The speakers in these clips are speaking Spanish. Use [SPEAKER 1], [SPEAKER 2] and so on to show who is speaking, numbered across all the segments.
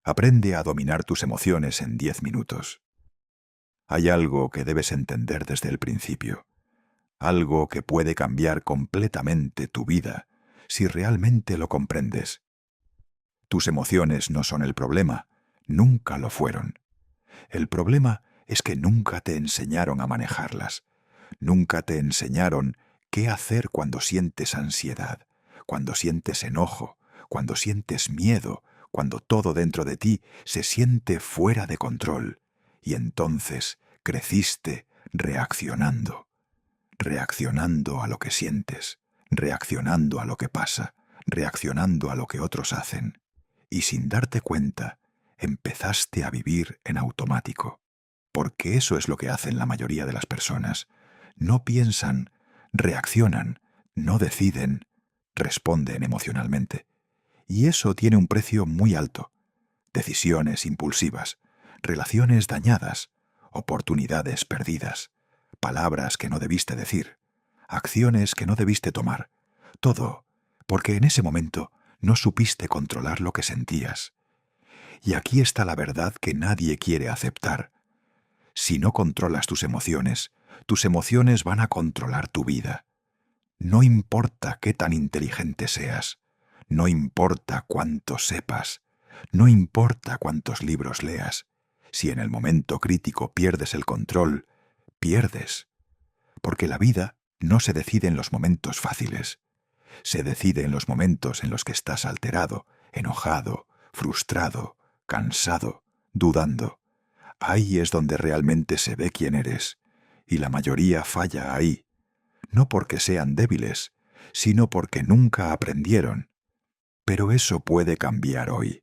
[SPEAKER 1] Aprende a dominar tus emociones en 10 minutos. Hay algo que debes entender desde el principio. Algo que puede cambiar completamente tu vida si realmente lo comprendes. Tus emociones no son el problema, nunca lo fueron. El problema es que nunca te enseñaron a manejarlas. Nunca te enseñaron qué hacer cuando sientes ansiedad, cuando sientes enojo, cuando sientes miedo, cuando todo dentro de ti se siente fuera de control. Y entonces creciste reaccionando a lo que sientes, reaccionando a lo que pasa, reaccionando a lo que otros hacen. Y sin darte cuenta, empezaste a vivir en automático. Porque eso es lo que hacen la mayoría de las personas. No piensan, reaccionan, no deciden, responden emocionalmente. Y eso tiene un precio muy alto. Decisiones impulsivas, relaciones dañadas, oportunidades perdidas, palabras que no debiste decir, acciones que no debiste tomar. Todo porque en ese momento no supiste controlar lo que sentías. Y aquí está la verdad que nadie quiere aceptar. Si no controlas tus emociones van a controlar tu vida. No importa qué tan inteligente seas, no importa cuánto sepas, no importa cuántos libros leas, si en el momento crítico pierdes el control, pierdes. Porque la vida no se decide en los momentos fáciles, se decide en los momentos en los que estás alterado, enojado, frustrado, cansado, dudando. Ahí es donde realmente se ve quién eres, y la mayoría falla ahí, no porque sean débiles, sino porque nunca aprendieron. Pero eso puede cambiar hoy.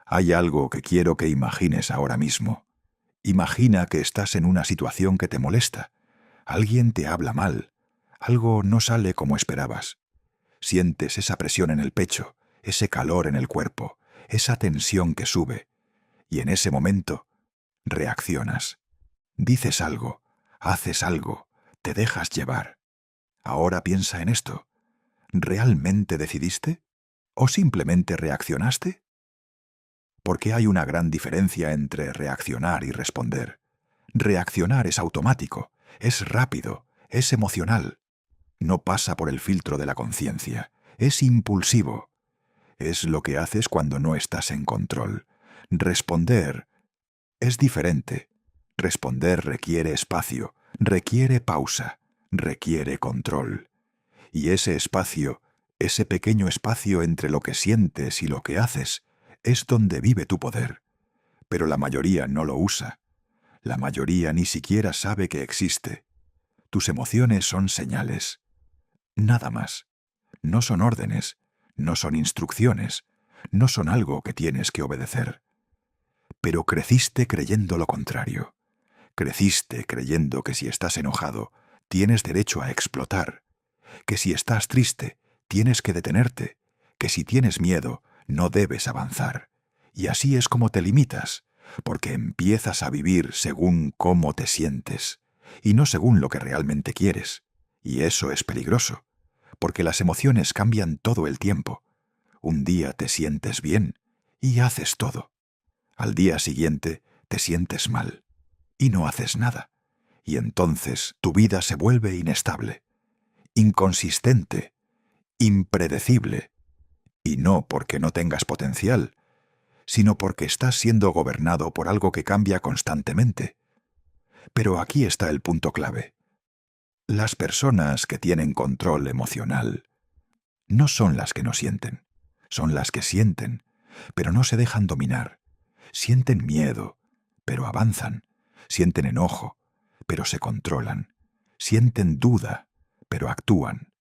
[SPEAKER 1] Hay algo que quiero que imagines ahora mismo. Imagina que estás en una situación que te molesta. Alguien te habla mal. Algo no sale como esperabas. Sientes esa presión en el pecho, ese calor en el cuerpo, esa tensión que sube. Y en ese momento, reaccionas. Dices algo, haces algo, te dejas llevar. Ahora piensa en esto. ¿Realmente decidiste? ¿O simplemente reaccionaste? Porque hay una gran diferencia entre reaccionar y responder. Reaccionar es automático, es rápido, es emocional. No pasa por el filtro de la conciencia, es impulsivo. Es lo que haces cuando no estás en control. Responder es diferente. Responder requiere espacio, requiere pausa, requiere control. Y ese espacio, ese pequeño espacio entre lo que sientes y lo que haces, es donde vive tu poder. Pero la mayoría no lo usa. La mayoría ni siquiera sabe que existe. Tus emociones son señales. Nada más. No son órdenes, no son instrucciones, no son algo que tienes que obedecer. Pero creciste creyendo lo contrario. Creciste creyendo que si estás enojado, tienes derecho a explotar, que si estás triste, tienes que detenerte, que si tienes miedo, no debes avanzar. Y así es como te limitas, porque empiezas a vivir según cómo te sientes, y no según lo que realmente quieres. Y eso es peligroso, porque las emociones cambian todo el tiempo. Un día te sientes bien, y haces todo. Al día siguiente te sientes mal, y no haces nada. Y entonces tu vida se vuelve inestable, inconsistente, impredecible, y no porque no tengas potencial, sino porque estás siendo gobernado por algo que cambia constantemente. Pero aquí está el punto clave. Las personas que tienen control emocional no son las que no sienten, son las que sienten, pero no se dejan dominar. Sienten miedo, pero avanzan. Sienten enojo, pero se controlan. Sienten duda, pero actúan.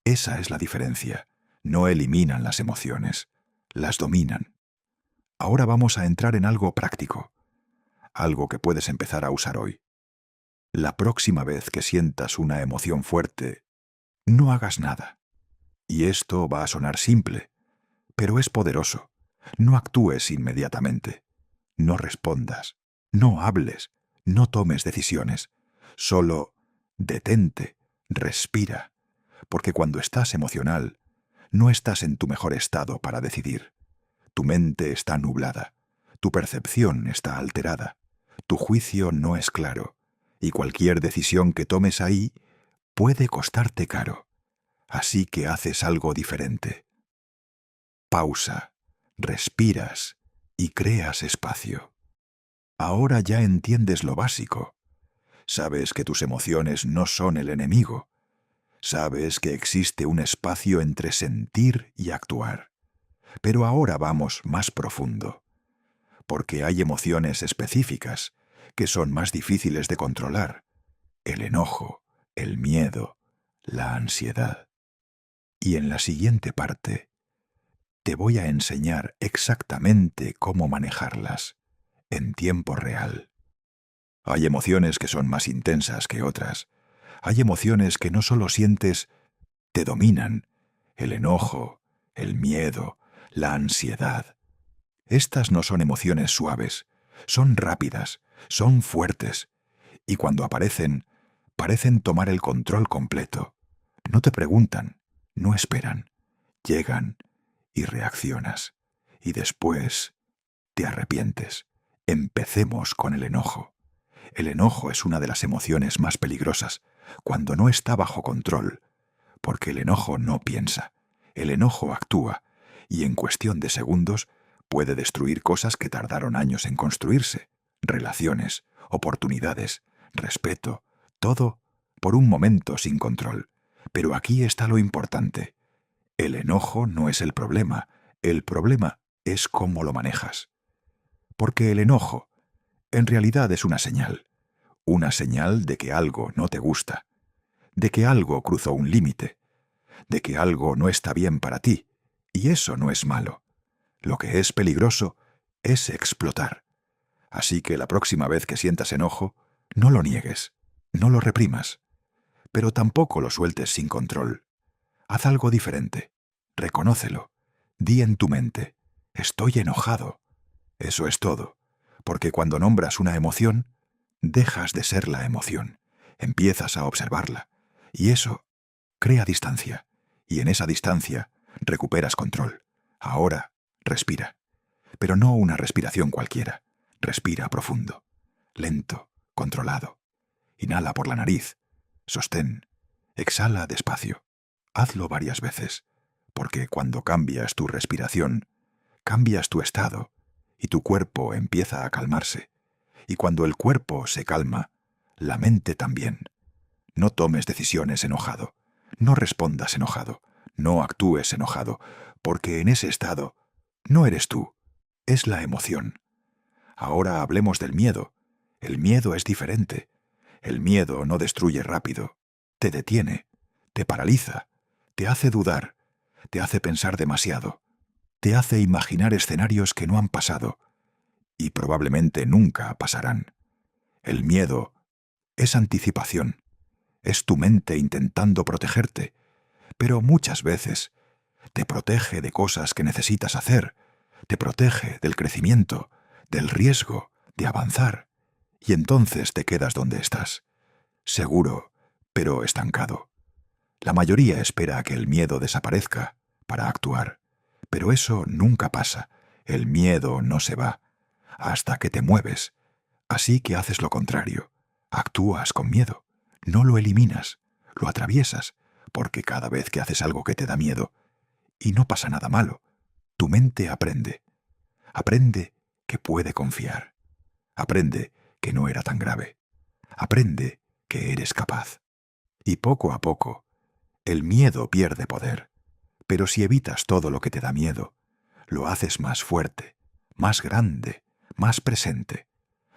[SPEAKER 1] Esa es la diferencia. No eliminan las emociones, las dominan. Ahora vamos a entrar en algo práctico, algo que puedes empezar a usar hoy. La próxima vez que sientas una emoción fuerte, no hagas nada. Y esto va a sonar simple, pero es poderoso. No actúes inmediatamente. No respondas. No hables. No tomes decisiones. Solo detente, respira. Porque cuando estás emocional, no estás en tu mejor estado para decidir. Tu mente está nublada. Tu percepción está alterada, tu juicio no es claro, y cualquier decisión que tomes ahí puede costarte caro. Así que haces algo diferente. Pausa, respiras y creas espacio. Ahora ya entiendes lo básico. Sabes que tus emociones no son el enemigo. Sabes que existe un espacio entre sentir y actuar. Pero ahora vamos más profundo, porque hay emociones específicas que son más difíciles de controlar. El enojo, el miedo, la ansiedad. Y en la siguiente parte, te voy a enseñar exactamente cómo manejarlas en tiempo real. Hay emociones que son más intensas que otras. Hay emociones que no solo sientes, te dominan. El enojo, el miedo, la ansiedad. Estas no son emociones suaves, son rápidas, son fuertes, y cuando aparecen, parecen tomar el control completo. No te preguntan, no esperan, llegan y reaccionas. Y después te arrepientes. Empecemos con el enojo. El enojo es una de las emociones más peligrosas cuando no está bajo control, porque el enojo no piensa, el enojo actúa, y en cuestión de segundos puede destruir cosas que tardaron años en construirse, relaciones, oportunidades, respeto, todo por un momento sin control. Pero aquí está lo importante. El enojo no es el problema es cómo lo manejas. Porque el enojo, en realidad es una señal de que algo no te gusta, de que algo cruzó un límite, de que algo no está bien para ti, y eso no es malo. Lo que es peligroso es explotar. Así que la próxima vez que sientas enojo, no lo niegues, no lo reprimas, pero tampoco lo sueltes sin control. Haz algo diferente, reconócelo, di en tu mente, estoy enojado. Eso es todo, porque cuando nombras una emoción, dejas de ser la emoción, empiezas a observarla, y eso crea distancia, y en esa distancia recuperas control. Ahora, respira, pero no una respiración cualquiera. Respira profundo, lento, controlado. Inhala por la nariz, sostén, exhala despacio. Hazlo varias veces, porque cuando cambias tu respiración, cambias tu estado, y tu cuerpo empieza a calmarse. Y cuando el cuerpo se calma, la mente también. No tomes decisiones enojado, no respondas enojado, no actúes enojado, porque en ese estado no eres tú, es la emoción. Ahora hablemos del miedo. El miedo es diferente. El miedo no destruye rápido, te detiene, te paraliza, te hace dudar, te hace pensar demasiado, te hace imaginar escenarios que no han pasado y probablemente nunca pasarán. El miedo es anticipación, es tu mente intentando protegerte, pero muchas veces te protege de cosas que necesitas hacer, te protege del crecimiento, del riesgo, de avanzar, y entonces te quedas donde estás, seguro, pero estancado. La mayoría espera a que el miedo desaparezca para actuar, pero eso nunca pasa. El miedo no se va hasta que te mueves. Así que haces lo contrario. Actúas con miedo. No lo eliminas, lo atraviesas, porque cada vez que haces algo que te da miedo, y no pasa nada malo, tu mente aprende. Aprende que puede confiar. Aprende que no era tan grave. Aprende que eres capaz. Y poco a poco, el miedo pierde poder. Pero si evitas todo lo que te da miedo, lo haces más fuerte, más grande, más presente.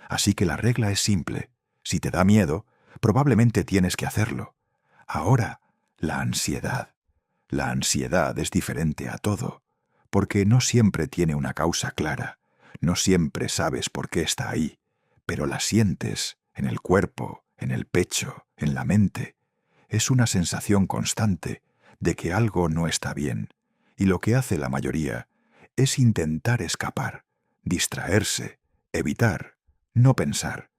[SPEAKER 1] Así que la regla es simple. Si te da miedo, probablemente tienes que hacerlo. Ahora, la ansiedad. La ansiedad es diferente a todo, porque no siempre tiene una causa clara. No siempre sabes por qué está ahí, pero la sientes en el cuerpo, en el pecho, en la mente. Es una sensación constante de que algo no está bien, y lo que hace la mayoría es intentar escapar, distraerse, evitar, no pensar.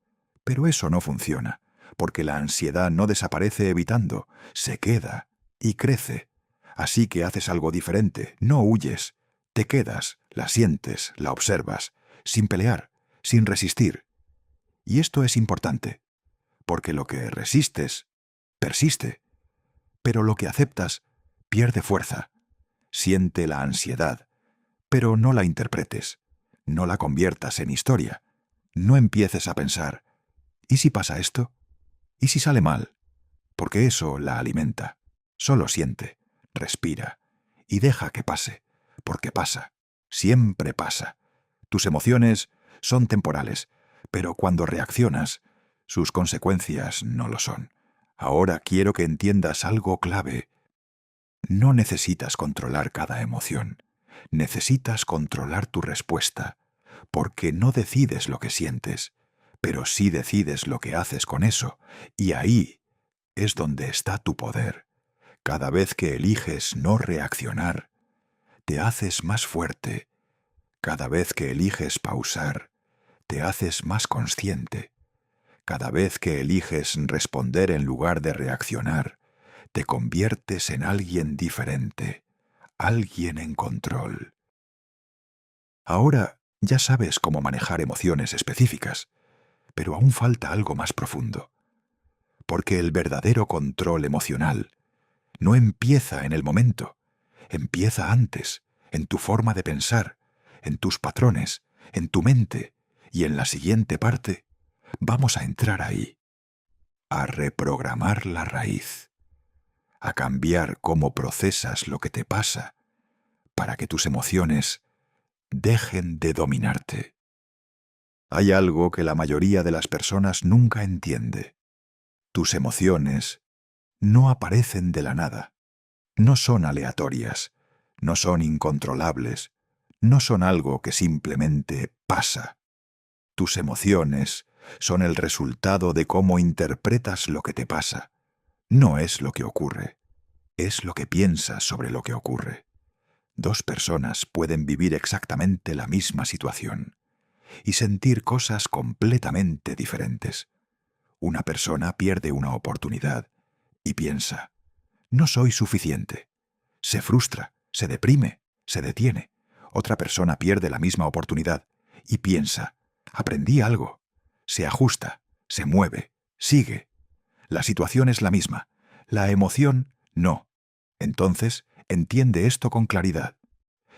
[SPEAKER 1] Pero eso no funciona, porque la ansiedad no desaparece evitando, se queda y crece. Así que haces algo diferente, no huyes, te quedas, la sientes, la observas, sin pelear, sin resistir. Y esto es importante, porque lo que resistes persiste, pero lo que aceptas pierde fuerza. Siente la ansiedad, pero no la interpretes, no la conviertas en historia. No empieces a pensar, ¿y si pasa esto? ¿Y si sale mal? Porque eso la alimenta. Solo siente, respira y deja que pase, porque pasa, siempre pasa. Tus emociones son temporales, pero cuando reaccionas, sus consecuencias no lo son. Ahora quiero que entiendas algo clave. No necesitas controlar cada emoción. Necesitas controlar tu respuesta, porque no decides lo que sientes, pero sí decides lo que haces con eso, y ahí es donde está tu poder. Cada vez que eliges no reaccionar, te haces más fuerte. Cada vez que eliges pausar, te haces más consciente. Cada vez que eliges responder en lugar de reaccionar, te conviertes en alguien diferente, alguien en control. Ahora ya sabes cómo manejar emociones específicas, pero aún falta algo más profundo, porque el verdadero control emocional no empieza en el momento, empieza antes, en tu forma de pensar, en tus patrones, en tu mente, y en la siguiente parte vamos a entrar ahí, a reprogramar la raíz, a cambiar cómo procesas lo que te pasa, para que tus emociones dejen de dominarte. Hay algo que la mayoría de las personas nunca entiende. Tus emociones no aparecen de la nada. No son aleatorias, no son incontrolables, no son algo que simplemente pasa. Tus emociones son el resultado de cómo interpretas lo que te pasa. No es lo que ocurre, es lo que piensas sobre lo que ocurre. Dos personas pueden vivir exactamente la misma situación y sentir cosas completamente diferentes. Una persona pierde una oportunidad y piensa, no soy suficiente. Se frustra, se deprime, se detiene. Otra persona pierde la misma oportunidad y piensa, aprendí algo. Se ajusta, se mueve, sigue. La situación es la misma, la emoción no. Entonces, entiende esto con claridad.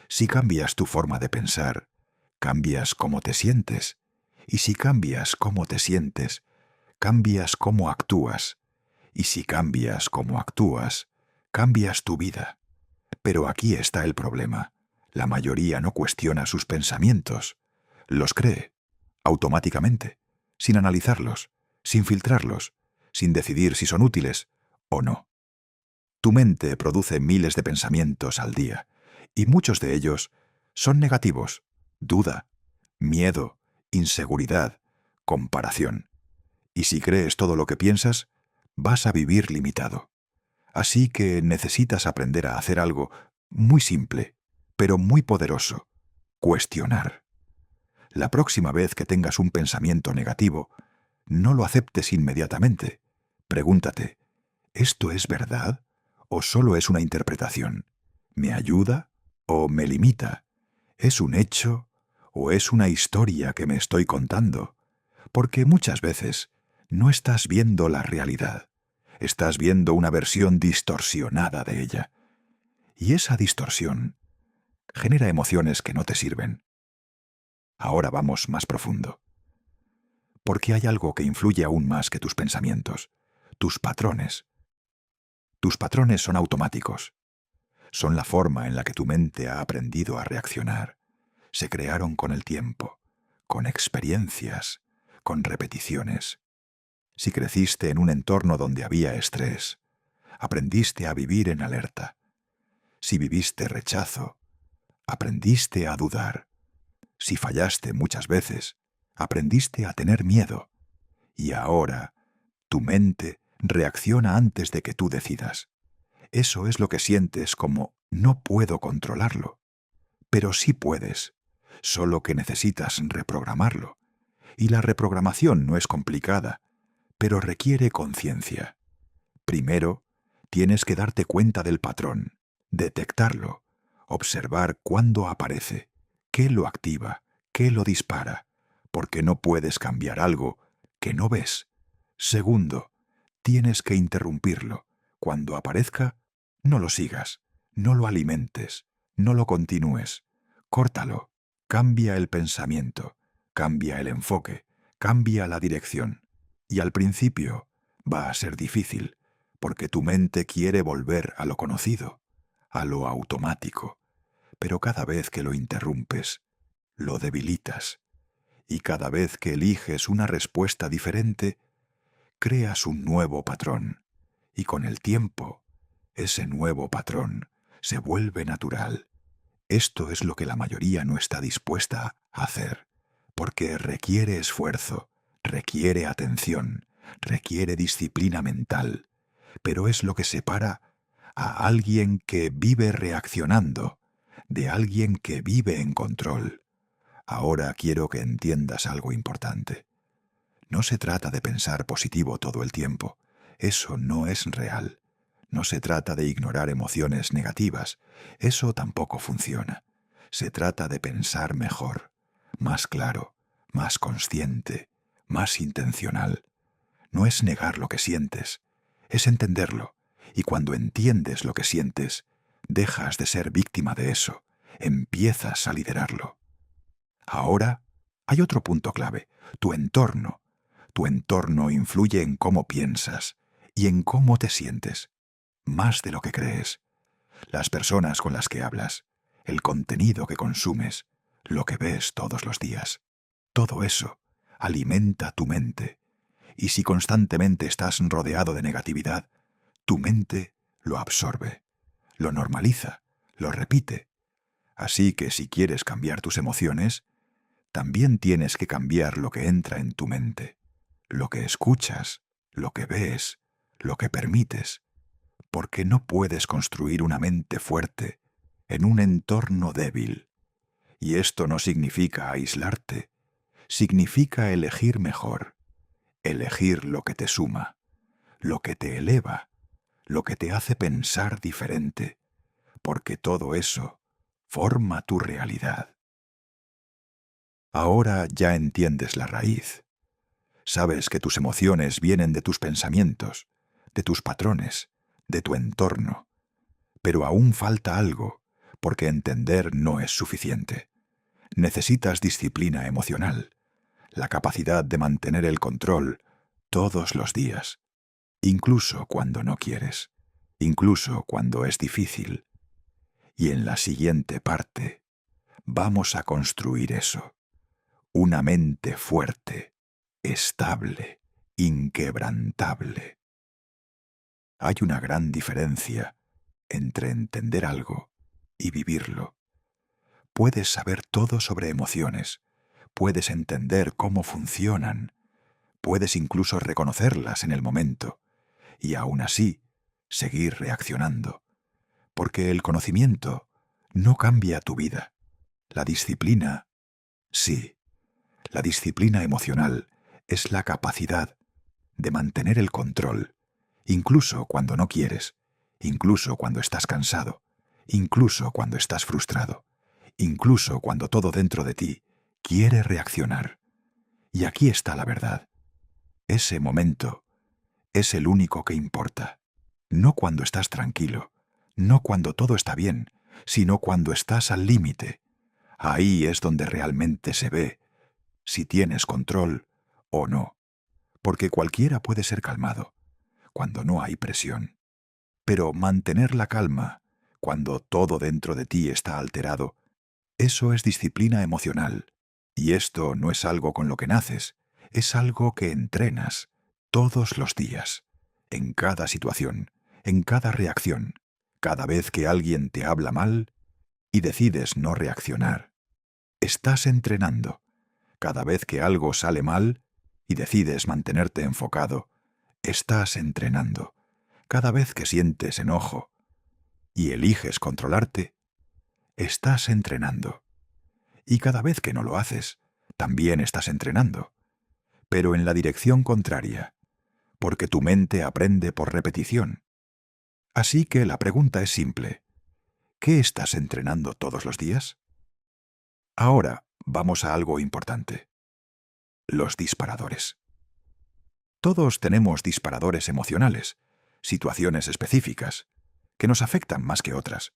[SPEAKER 1] Si cambias tu forma de pensar, cambias cómo te sientes. Y si cambias cómo te sientes, cambias cómo actúas. Y si cambias cómo actúas, cambias tu vida. Pero aquí está el problema. La mayoría no cuestiona sus pensamientos. Los cree, automáticamente, sin analizarlos, sin filtrarlos, sin decidir si son útiles o no. Tu mente produce miles de pensamientos al día, y muchos de ellos son negativos: duda, miedo, inseguridad, comparación. Y si crees todo lo que piensas, vas a vivir limitado. Así que necesitas aprender a hacer algo muy simple, pero muy poderoso: cuestionar. La próxima vez que tengas un pensamiento negativo, no lo aceptes inmediatamente. Pregúntate, ¿esto es verdad o solo es una interpretación? ¿Me ayuda o me limita? ¿Es un hecho o es una historia que me estoy contando? Porque muchas veces no estás viendo la realidad. Estás viendo una versión distorsionada de ella. Y esa distorsión genera emociones que no te sirven. Ahora vamos más profundo. Porque hay algo que influye aún más que tus pensamientos: tus patrones. Tus patrones son automáticos. Son la forma en la que tu mente ha aprendido a reaccionar. Se crearon con el tiempo, con experiencias, con repeticiones. Si creciste en un entorno donde había estrés, aprendiste a vivir en alerta. Si viviste rechazo, aprendiste a dudar. Si fallaste muchas veces, aprendiste a tener miedo. Y ahora, tu mente reacciona antes de que tú decidas. Eso es lo que sientes como no puedo controlarlo. Pero sí puedes, solo que necesitas reprogramarlo. Y la reprogramación no es complicada, pero requiere conciencia. Primero, tienes que darte cuenta del patrón, detectarlo, observar cuándo aparece, qué lo activa, ¿Qué lo dispara? Porque no puedes cambiar algo que no ves. Segundo, tienes que interrumpirlo. Cuando aparezca, no lo sigas, no lo alimentes, no lo continúes. Córtalo. Cambia el pensamiento, cambia el enfoque, cambia la dirección. Y al principio va a ser difícil, porque tu mente quiere volver a lo conocido, a lo automático. Pero cada vez que lo interrumpes, lo debilitas. Y cada vez que eliges una respuesta diferente, creas un nuevo patrón. Y con el tiempo, ese nuevo patrón se vuelve natural. Esto es lo que la mayoría no está dispuesta a hacer, porque requiere esfuerzo, requiere atención, requiere disciplina mental, pero es lo que separa a alguien que vive reaccionando de alguien que vive en control. Ahora quiero que entiendas algo importante. No se trata de pensar positivo todo el tiempo. Eso no es real. No se trata de ignorar emociones negativas. Eso tampoco funciona. Se trata de pensar mejor, más claro, más consciente, más intencional. No es negar lo que sientes, es entenderlo. Y cuando entiendes lo que sientes, dejas de ser víctima de eso, empiezas a liderarlo. Ahora hay otro punto clave, tu entorno. Tu entorno influye en cómo piensas y en cómo te sientes, más de lo que crees. Las personas con las que hablas, el contenido que consumes, lo que ves todos los días. Todo eso alimenta tu mente. Y si constantemente estás rodeado de negatividad, tu mente lo absorbe, lo normaliza, lo repite. Así que si quieres cambiar tus emociones, también tienes que cambiar lo que entra en tu mente, lo que escuchas, lo que ves, lo que permites, porque no puedes construir una mente fuerte en un entorno débil. Y esto no significa aislarte, significa elegir mejor, elegir lo que te suma, lo que te eleva, lo que te hace pensar diferente, porque todo eso forma tu realidad. Ahora ya entiendes la raíz. Sabes que tus emociones vienen de tus pensamientos, de tus patrones, de tu entorno. Pero aún falta algo, porque entender no es suficiente. Necesitas disciplina emocional, la capacidad de mantener el control todos los días, incluso cuando no quieres, incluso cuando es difícil. Y en la siguiente parte vamos a construir eso. Una mente fuerte, estable, inquebrantable. Hay una gran diferencia entre entender algo y vivirlo. Puedes saber todo sobre emociones, puedes entender cómo funcionan, puedes incluso reconocerlas en el momento, y aún así seguir reaccionando, porque el conocimiento no cambia tu vida. La disciplina, sí. La disciplina emocional es la capacidad de mantener el control, incluso cuando no quieres, incluso cuando estás cansado, incluso cuando estás frustrado, incluso cuando todo dentro de ti quiere reaccionar. Y aquí está la verdad. Ese momento es el único que importa. No cuando estás tranquilo, no cuando todo está bien, sino cuando estás al límite. Ahí es donde realmente se ve si tienes control o no, porque cualquiera puede ser calmado cuando no hay presión. Pero mantener la calma cuando todo dentro de ti está alterado, eso es disciplina emocional. Y esto no es algo con lo que naces, es algo que entrenas todos los días, en cada situación, en cada reacción, cada vez que alguien te habla mal y decides no reaccionar. Estás entrenando. Cada vez que algo sale mal y decides mantenerte enfocado, estás entrenando. Cada vez que sientes enojo y eliges controlarte, estás entrenando. Y cada vez que no lo haces, también estás entrenando, pero en la dirección contraria, porque tu mente aprende por repetición. Así que la pregunta es simple: ¿qué estás entrenando todos los días? Ahora, vamos a algo importante. Los disparadores. Todos tenemos disparadores emocionales, situaciones específicas, que nos afectan más que otras.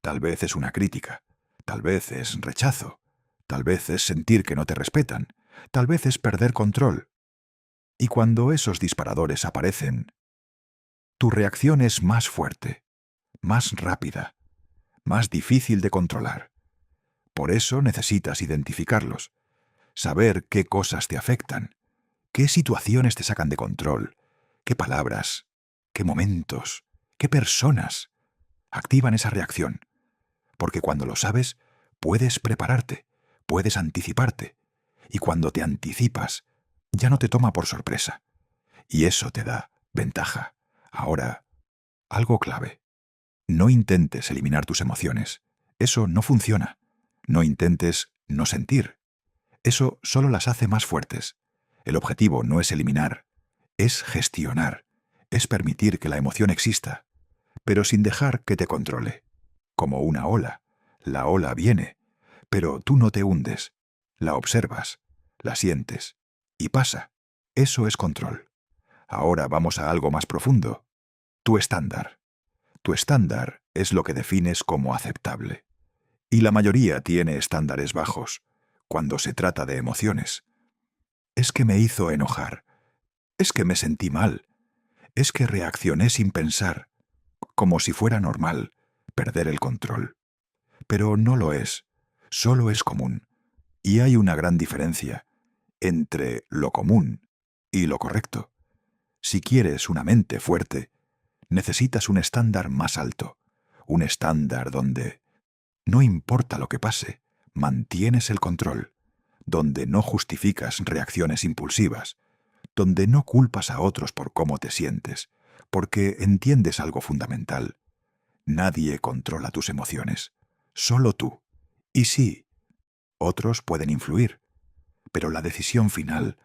[SPEAKER 1] Tal vez es una crítica, tal vez es rechazo, tal vez es sentir que no te respetan, tal vez es perder control. Y cuando esos disparadores aparecen, tu reacción es más fuerte, más rápida, más difícil de controlar. Por eso necesitas identificarlos, saber qué cosas te afectan, qué situaciones te sacan de control, qué palabras, qué momentos, qué personas activan esa reacción. Porque cuando lo sabes, puedes prepararte, puedes anticiparte. Y cuando te anticipas, ya no te toma por sorpresa. Y eso te da ventaja. Ahora, algo clave. No intentes eliminar tus emociones. Eso no funciona. No intentes no sentir. Eso solo las hace más fuertes. El objetivo no es eliminar, es gestionar, es permitir que la emoción exista, pero sin dejar que te controle. Como una ola. La ola viene, pero tú no te hundes. La observas, la sientes y pasa. Eso es control. Ahora vamos a algo más profundo. Tu estándar. Tu estándar es lo que defines como aceptable. Y la mayoría tiene estándares bajos cuando se trata de emociones. Es que me hizo enojar. Es que me sentí mal. Es que reaccioné sin pensar, como si fuera normal perder el control. Pero no lo es, solo es común. Y hay una gran diferencia entre lo común y lo correcto. Si quieres una mente fuerte, necesitas un estándar más alto, un estándar donde, no importa lo que pase, mantienes el control, donde no justificas reacciones impulsivas, donde no culpas a otros por cómo te sientes, porque entiendes algo fundamental. Nadie controla tus emociones, solo tú. Y sí, otros pueden influir, pero la decisión final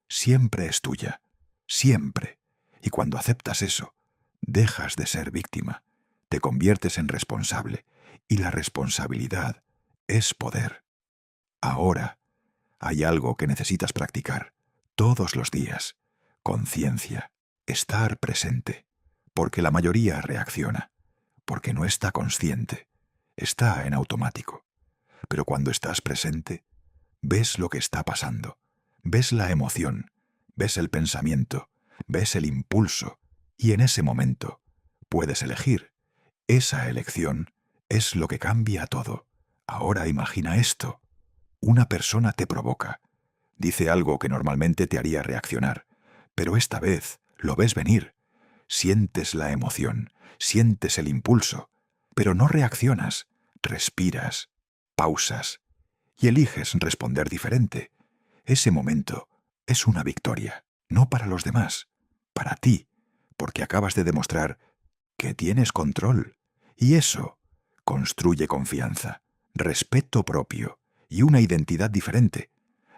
[SPEAKER 1] siempre es tuya, siempre. Y cuando aceptas eso, dejas de ser víctima, te conviertes en responsable, y la responsabilidad es poder. Ahora, hay algo que necesitas practicar todos los días: conciencia, estar presente, porque la mayoría reacciona, porque no está consciente, está en automático. Pero cuando estás presente, ves lo que está pasando, ves la emoción, ves el pensamiento, ves el impulso, y en ese momento puedes elegir. Esa elección es lo que cambia todo. Ahora imagina esto. Una persona te provoca, dice algo que normalmente te haría reaccionar, pero esta vez lo ves venir. Sientes la emoción, sientes el impulso, pero no reaccionas, respiras, pausas y eliges responder diferente. Ese momento es una victoria, no para los demás, para ti, porque acabas de demostrar que tienes control. Y eso construye confianza, respeto propio y una identidad diferente.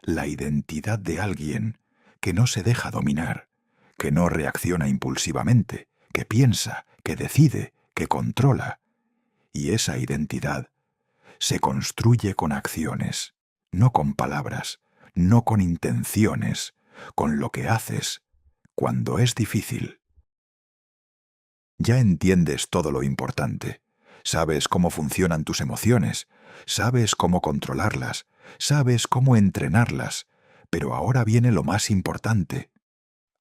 [SPEAKER 1] La identidad de alguien que no se deja dominar, que no reacciona impulsivamente, que piensa, que decide, que controla. Y esa identidad se construye con acciones, no con palabras, no con intenciones, con lo que haces cuando es difícil. Ya entiendes todo lo importante. Sabes cómo funcionan tus emociones, sabes cómo controlarlas, sabes cómo entrenarlas, pero ahora viene lo más importante: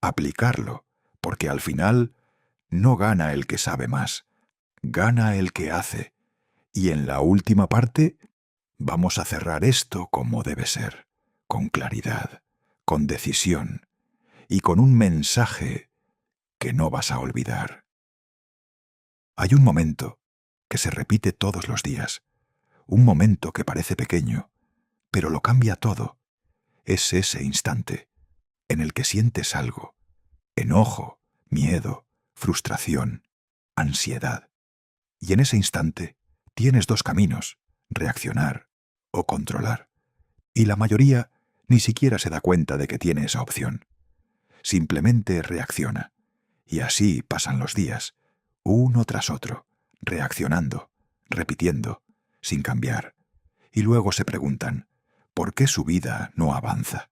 [SPEAKER 1] aplicarlo, porque al final no gana el que sabe más, gana el que hace. Y en la última parte, vamos a cerrar esto como debe ser, con claridad, con decisión y con un mensaje que no vas a olvidar. Hay un momento que se repite todos los días, un momento que parece pequeño, pero lo cambia todo. Es ese instante en el que sientes algo: enojo, miedo, frustración, ansiedad. Y en ese instante tienes dos caminos: reaccionar o controlar. Y la mayoría ni siquiera se da cuenta de que tiene esa opción. Simplemente reacciona. Y así pasan los días, uno tras otro, reaccionando, repitiendo, sin cambiar. Y luego se preguntan: ¿por qué su vida no avanza?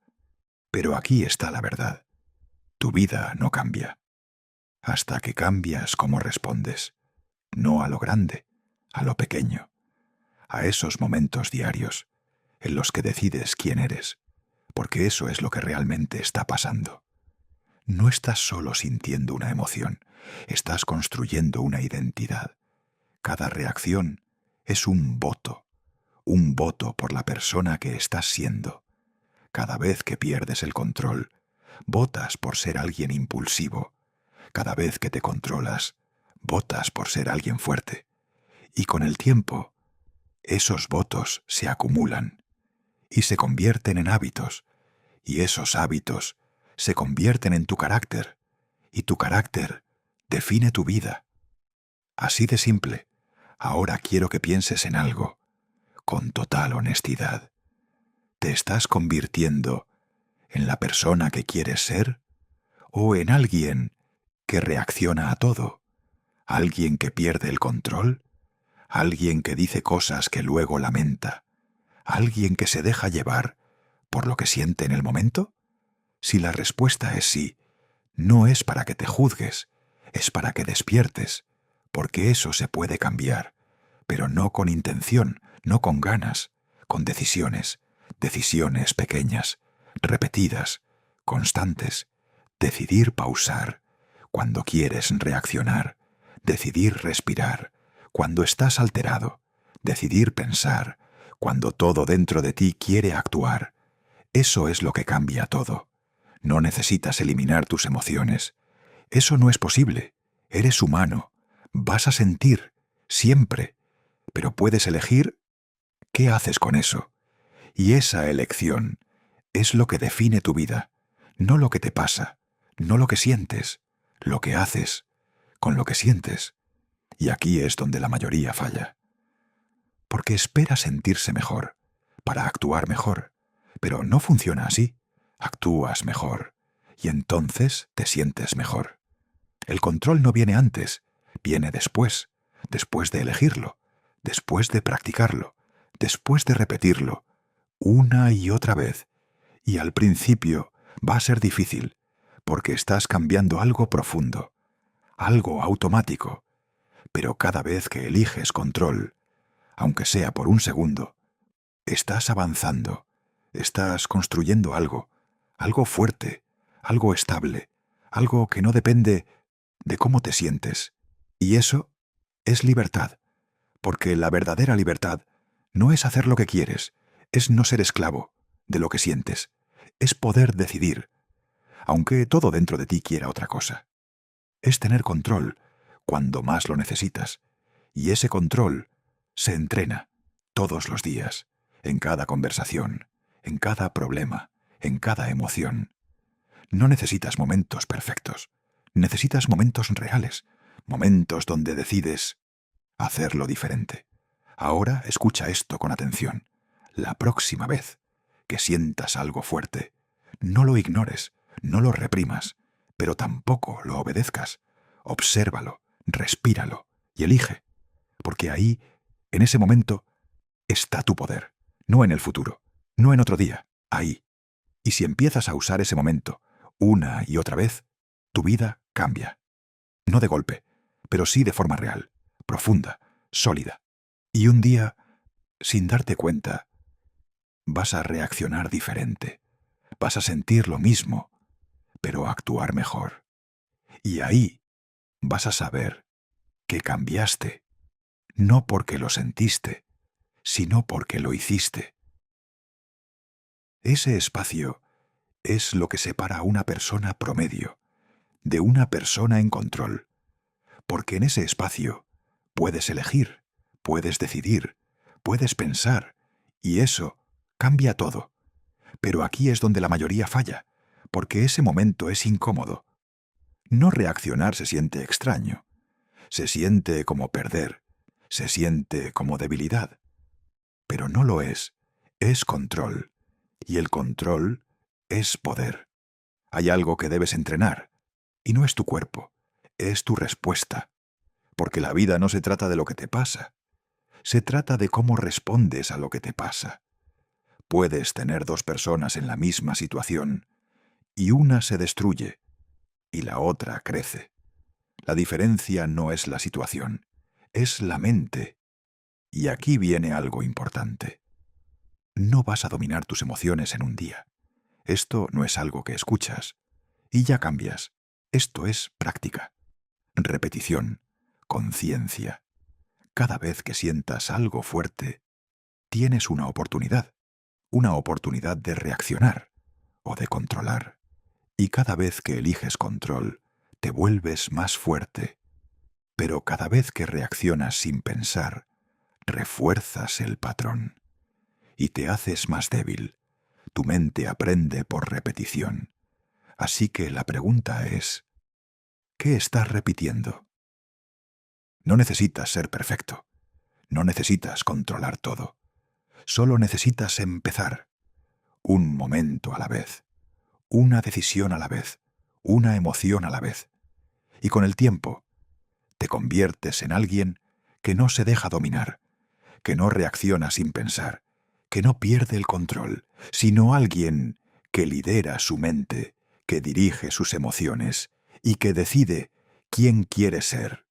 [SPEAKER 1] Pero aquí está la verdad. Tu vida no cambia. Hasta que cambias cómo respondes. No a lo grande, a lo pequeño. A esos momentos diarios en los que decides quién eres. Porque eso es lo que realmente está pasando. No estás solo sintiendo una emoción. Estás construyendo una identidad. Cada reacción es un voto por la persona que estás siendo. Cada vez que pierdes el control, votas por ser alguien impulsivo. Cada vez que te controlas, votas por ser alguien fuerte. Y con el tiempo, esos votos se acumulan y se convierten en hábitos. Y esos hábitos se convierten en tu carácter. Y tu carácter define tu vida. Así de simple. Ahora quiero que pienses en algo, con total honestidad. ¿Te estás convirtiendo en la persona que quieres ser? ¿O en alguien que reacciona a todo? ¿Alguien que pierde el control? ¿Alguien que dice cosas que luego lamenta? ¿Alguien que se deja llevar por lo que siente en el momento? Si la respuesta es sí, no es para que te juzgues, es para que despiertes, porque eso se puede cambiar, pero no con intención, no con ganas, con decisiones pequeñas, repetidas, constantes. Decidir pausar cuando quieres reaccionar, decidir respirar cuando estás alterado, decidir pensar cuando todo dentro de ti quiere actuar. Eso es lo que cambia todo. No necesitas eliminar tus emociones. Eso no es posible. Eres humano. Vas a sentir, siempre. Pero puedes elegir qué haces con eso. Y esa elección es lo que define tu vida. No lo que te pasa, no lo que sientes, lo que haces con lo que sientes. Y aquí es donde la mayoría falla. Porque espera sentirse mejor, para actuar mejor. Pero no funciona así. Actúas mejor y entonces te sientes mejor. El control no viene antes, viene después de elegirlo, después de practicarlo, después de repetirlo, una y otra vez. Y al principio va a ser difícil, porque estás cambiando algo profundo, algo automático. Pero cada vez que eliges control, aunque sea por un segundo, estás avanzando, estás construyendo algo fuerte, algo estable, algo que no depende de cómo te sientes. Y eso es libertad, porque la verdadera libertad no es hacer lo que quieres, es no ser esclavo de lo que sientes, es poder decidir, aunque todo dentro de ti quiera otra cosa. Es tener control cuando más lo necesitas, y ese control se entrena todos los días, en cada conversación, en cada problema, en cada emoción. No necesitas momentos perfectos, necesitas momentos reales, momentos donde decides hacerlo diferente. Ahora escucha esto con atención. La próxima vez que sientas algo fuerte, no lo ignores, no lo reprimas, pero tampoco lo obedezcas. Obsérvalo, respíralo y elige, porque ahí, en ese momento, está tu poder, no en el futuro, no en otro día, ahí. Y si empiezas a usar ese momento una y otra vez, tu vida cambia. No de golpe, pero sí de forma real, profunda, sólida. Y un día, sin darte cuenta, vas a reaccionar diferente. Vas a sentir lo mismo, pero actuar mejor. Y ahí vas a saber que cambiaste, no porque lo sentiste, sino porque lo hiciste. Ese espacio es lo que separa a una persona promedio de una persona en control, porque en ese espacio puedes elegir, puedes decidir, puedes pensar, y eso cambia todo. Pero aquí es donde la mayoría falla, porque ese momento es incómodo. No reaccionar se siente extraño, se siente como perder, se siente como debilidad. Pero no lo es control, y el control es poder. Hay algo que debes entrenar, y no es tu cuerpo, es tu respuesta. Porque la vida no se trata de lo que te pasa, se trata de cómo respondes a lo que te pasa. Puedes tener dos personas en la misma situación y una se destruye y la otra crece. La diferencia no es la situación, es la mente. Y aquí viene algo importante. No vas a dominar tus emociones en un día. Esto no es algo que escuchas y ya cambias. Esto es práctica, repetición, conciencia. Cada vez que sientas algo fuerte, tienes una oportunidad de reaccionar o de controlar. Y cada vez que eliges control, te vuelves más fuerte. Pero cada vez que reaccionas sin pensar, refuerzas el patrón y te haces más débil. Tu mente aprende por repetición. Así que la pregunta es, ¿qué estás repitiendo? No necesitas ser perfecto. No necesitas controlar todo. Solo necesitas empezar. Un momento a la vez. Una decisión a la vez. Una emoción a la vez. Y con el tiempo, te conviertes en alguien que no se deja dominar, que no reacciona sin pensar, que no pierde el control, sino alguien que lidera su mente, que dirige sus emociones y que decide quién quiere ser.